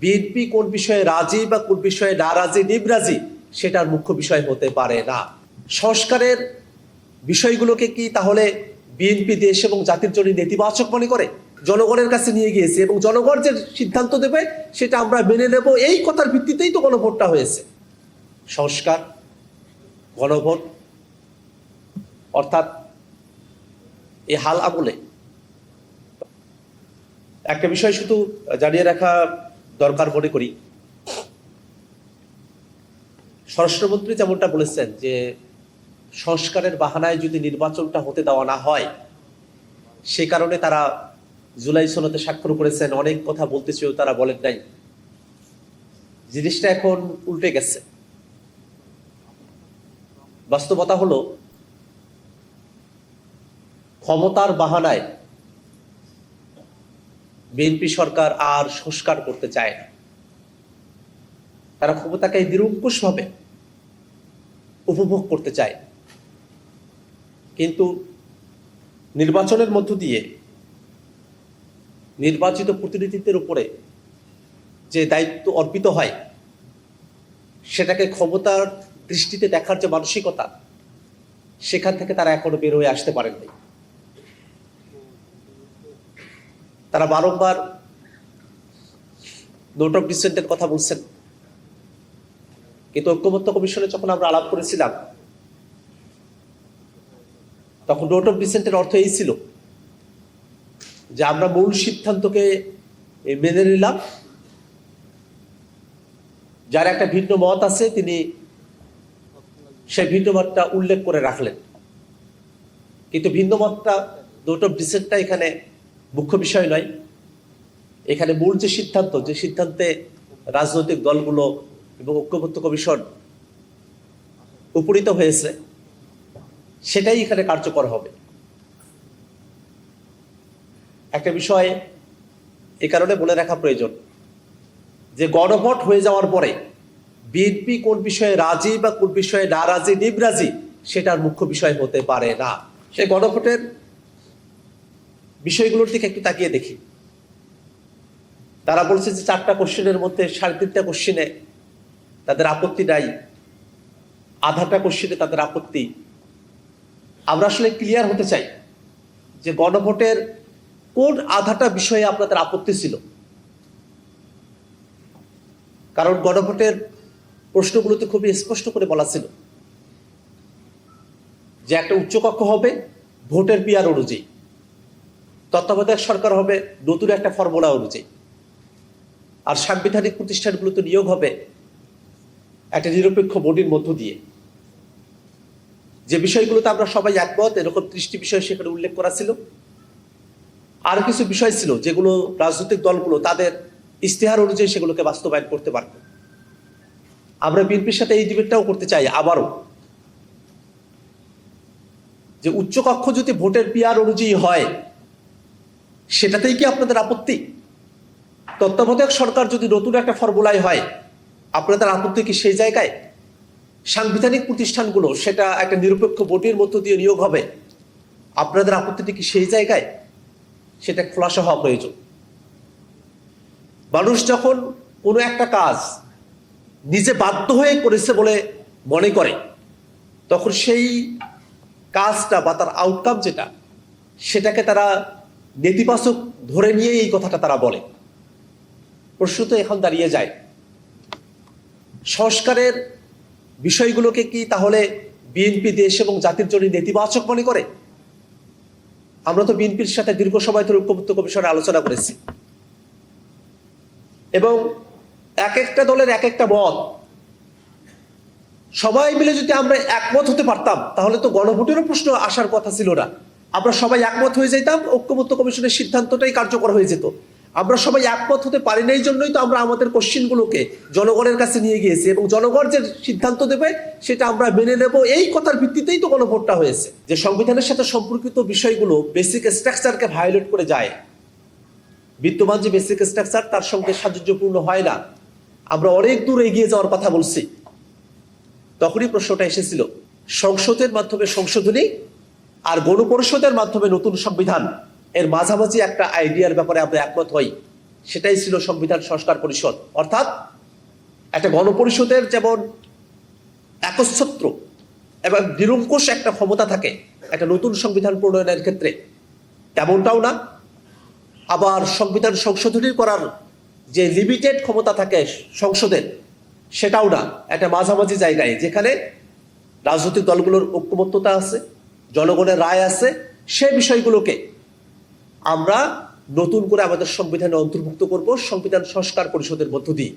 BNP কোন বিষয়ে রাজি বা কোন বিষয়ে নারাজি নিবরাজি সেটার মুখ্য বিষয় হতে পারে না। সংস্কারের বিষয়গুলোকে কি তাহলে বিএনপি দেশ এবং জাতির জন্য নেতিবাচক মনে করে জনগণের কাছে নিয়ে গিয়েছে এবং জনগণ যে সিদ্ধান্ত দেবে সেটা আমরা মেনে নেব, এই কথার ভিত্তিতেই তো গণভোটটা হয়েছে। সংস্কার, গণভোট অর্থাৎ এই হাল আমলে একটা বিষয় শুধু জানিয়ে রাখা দরকার মনে করি, স্বরাষ্ট্রমন্ত্রী যেমনটা বলেছেন যে সংস্কারের বাহানায় যদি নির্বাচনটা হতে দেওয়া না হয়, সে কারণে তারা জুলাই সনদে স্বাক্ষর করেছেন, অনেক কথা বলতে চেয়েও তারা বলেন নাই। জিনিসটা এখন উল্টে গেছে। বাস্তবতা হলো ক্ষমতার বাহানায় বিএনপি সরকার আর সংস্কার করতে চায় না। তারা ক্ষমতাকে নিরঙ্কুশভাবে উপভোগ করতে চায়, কিন্তু নির্বাচনের মধ্য দিয়ে নির্বাচিত প্রতিনিধিত্বের উপরে যে দায়িত্ব অর্পিত হয় সেটাকে ক্ষমতার দৃষ্টিতে দেখার যে মানসিকতা, সেখান থেকে তারা এখনো বের হয়ে আসতে পারেননি। তারা বারংবার নোট অফ ডিসেন্টের কথা বলছেন, কিন্তু ঐক্যমত্য কমিশনে যখন আমরা আলাপ করেছিলাম তখন নোট অফ ডিসেন্টের অর্থ এই ছিল যে আমরা মূল সিদ্ধান্তকে মেনে নিলাম, যার একটা ভিন্ন মত আছে তিনি সেই ভিন্ন মতটা উল্লেখ করে রাখলেন, কিন্তু ভিন্ন মতটা নোট অফ ডিসেন্টটা এখানে মুখ্য বিষয় নয়। এখানে মূল যে সিদ্ধান্ত, যে সিদ্ধান্তে রাজনৈতিক দলগুলো এবং ঐক্যমত্য কমিশন উপনীত হয়েছে, সেটাই এখানে কার্যকর হবে। একটা বিষয় এ কারণে বলে রাখা প্রয়োজন যে গণভোট হয়ে যাওয়ার পরে বিএনপি কোন বিষয়ে রাজি বা কোন বিষয়ে নারাজি নিবরাজি সেটার মুখ্য বিষয় হতে পারে না। সেই গণভোটের বিষয়গুলোর দিকে একটু তাকিয়ে দেখি। তারা বলছে যে 4টা কোশ্চেনের মধ্যে 3.5টা কোশ্চেনে তাদের আপত্তি নাই, আধাটা কোশ্চেনে তাদের আপত্তি। আমরা আসলে ক্লিয়ার হতে চাই যে গণভোটের কোন আধাটা বিষয়ে আপনাদের আপত্তি ছিল, কারণ গণভোটের প্রশ্নগুলোতে খুবই স্পষ্ট করে বলা ছিল যে একটা উচ্চকক্ষ হবে ভোটের পিয়ার অনুযায়ী, তত্ত্বাবধায়ক সরকার হবে নতুন একটা ফর্মুলা অনুযায়ী, আর সাংবিধানিক প্রতিষ্ঠানগুলোতে নিয়োগ হবে একটা নিরপেক্ষ বডির মধ্য দিয়ে। যে বিষয়গুলোতে আমরা সবাই একমত, এরকম 30টি বিষয় সেখানে উল্লেখ করা ছিল। আর কিছু বিষয় ছিল যেগুলো রাজনৈতিক দলগুলো তাদের ইশতেহার অনুযায়ী সেগুলোকে বাস্তবায়ন করতে পারবে। আমরা বিএনপির সাথে এই ডিবেটটাও করতে চাই আবারও, যে উচ্চকক্ষ যদি ভোটের পিয়ার অনুযায়ী হয় সেটাতেই কি আপনাদের আপত্তি? তত্ত্বাবধায়ক সরকার যদি নতুন একটা ফর্মুলায় হয় আপনাদের আপত্তি কি সেই জায়গায়? সাংবিধানিক প্রতিষ্ঠানগুলো সেটা একটা নিরপেক্ষ বডির মধ্য দিয়ে নিয়োগ হবে, আপনাদের আপত্তিটি কি সেই জায়গায়? সেটা খোলাসা হওয়া প্রয়োজন। মানুষ যখন কোনো একটা কাজ নিজে বাধ্য হয়ে করেছে বলে মনে করে, তখন সেই কাজটা বা তার আউটকাম যেটা, সেটাকে তারা নেতিবাচক ধরে নিয়ে এই কথাটা তারা বলে। প্রশ্ন তো এখন দাঁড়িয়ে যায়, সংস্কারের বিষয়গুলোকে কি তাহলে বিএনপি দেশ এবং জাতির জন্য নেতিবাচক মনে করে? আমরা তো বিএনপির সাথে দীর্ঘ সময় ধরে ঐক্যমত্য কমিশনে আলোচনা করেছি, এবং এক একটা দলের এক একটা মত, সবাই মিলে যদি আমরা একমত হতে পারতাম তাহলে তো গণভোটেরও প্রশ্ন আসার কথা ছিল না। আমরা সবাই একমত হয়ে যেতাম, ঐক্যমত্য কমিশনের সিদ্ধান্তটাই কার্যকর হয়ে যেত। আমরা সবাই একমত হতে পারি না, এই জন্যই তো আমরা আমাদের কোশ্চেনগুলোকে জনগণের কাছে নিয়ে গিয়েছি এবং জনগণ যে সিদ্ধান্ত দেবে সেটা আমরা মেনে নেব, এই কথার ভিত্তিতেই তো গণভোটটা হয়েছে। যে সংবিধানের সাথে সম্পর্কিত বিষয়গুলো বেসিক স্ট্রাকচারকে ভায়োলেট করে যায়, বিদ্যমান যে বেসিক স্ট্রাকচার তার সঙ্গে সাযুজ্যপূর্ণ হয় না, আমরা অনেক দূর এগিয়ে যাওয়ার কথা বলছি, তখনই প্রশ্নটা এসেছিল সংসদের মাধ্যমে সংশোধনী আর গণপরিষদের মাধ্যমে নতুন সংবিধান এর মাঝামাঝি একটা আইডিয়ার ব্যাপারে আমরা একমত হই। সেটাই ছিল সংবিধান সংস্কার পরিষদ। অর্থাৎ একটা গণপরিষদের যেমন একচ্ছত্র এবং নিরঙ্কুশ একটা ক্ষমতা থাকে একটা নতুন সংবিধান প্রণয়নের ক্ষেত্রে, তেমনটাও না। আবার সংবিধান সংশোধনী করার যে লিমিটেড ক্ষমতা থাকে সংসদের, সেটাও না। একটা মাঝামাঝি জায়গায় যেখানে রাজনৈতিক দলগুলোর ঐক্যমত্যতা আছে, জনগণের রায় আছে, সে বিষয়গুলোকে আমরা নতুন করে আমাদের সংবিধানে অন্তর্ভুক্ত করব সংবিধান সংস্কার পরিষদের মধ্য দিয়ে।